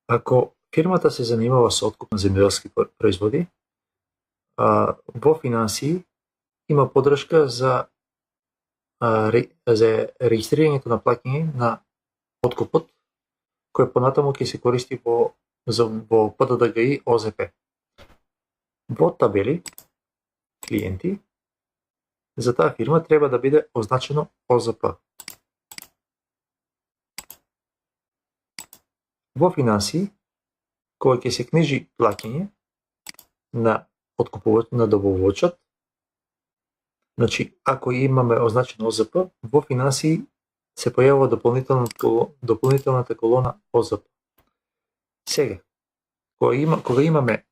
Ако фирмата се занимава со откуп на земјоделски производи, во финансии има поддршка за регистрирањето на плаќање на откупот, кој понатаму ќе се користи во ПДДГИ ОЗП. Во табели клиенти за таа фирма треба да биде означено ОЗП. Во финансии, кога ќе се книжи плаќање на откупувачот, на добавувачот, значи ако имаме означено ОЗП, во финансии се појавува дополнителната колона ОЗП. Сега, кога имаме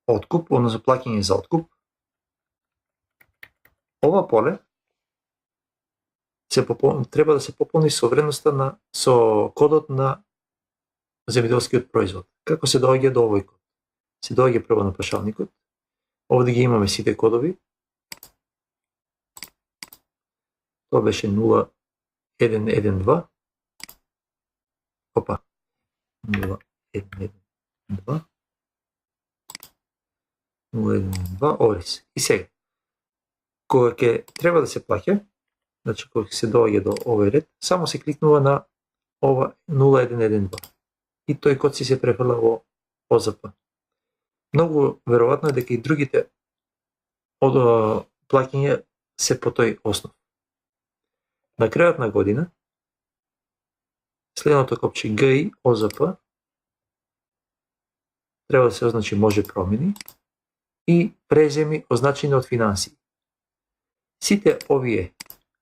откуп, односно плаќање за откуп, ова поле треба да се пополни со вредноста со кодот на земјоделскиот производ. Како се доаѓа до овој код? Се доаѓа прво на прашалникот. Овде ги имаме сите кодови. Тоа беше 0112. Опа. 0112. 012 орис. И сега, кога ќе треба да се плаќа, значи кога се доаѓа до овој ред, само се кликнува на ова 0112 и тој код се префрла во ОЗП. Многу веројатно е дека и другите плаќања се по тој основ. На крајот на година, следното копче ГИ ОЗП треба да се означи може промени и преземи означени од финансии. Сите овие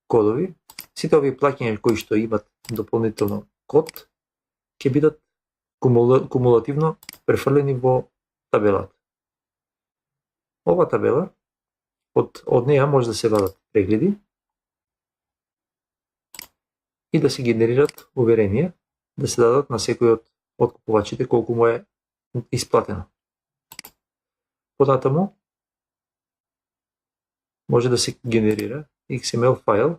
кодови, сите овие плаќања кои што имат дополнително код, ќе бидат кумулативно префрлени во табелата. Ова табела, од неја може да се вадат прегледи и да се генерират уверенија, да се дадат на секој од откупувачите колку му е исплатено. Понатаму може да се генерира XML файл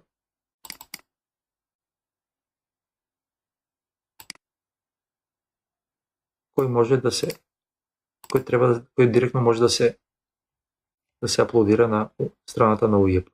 кој може да се кој директно може да се аплодира на страната на УЈП.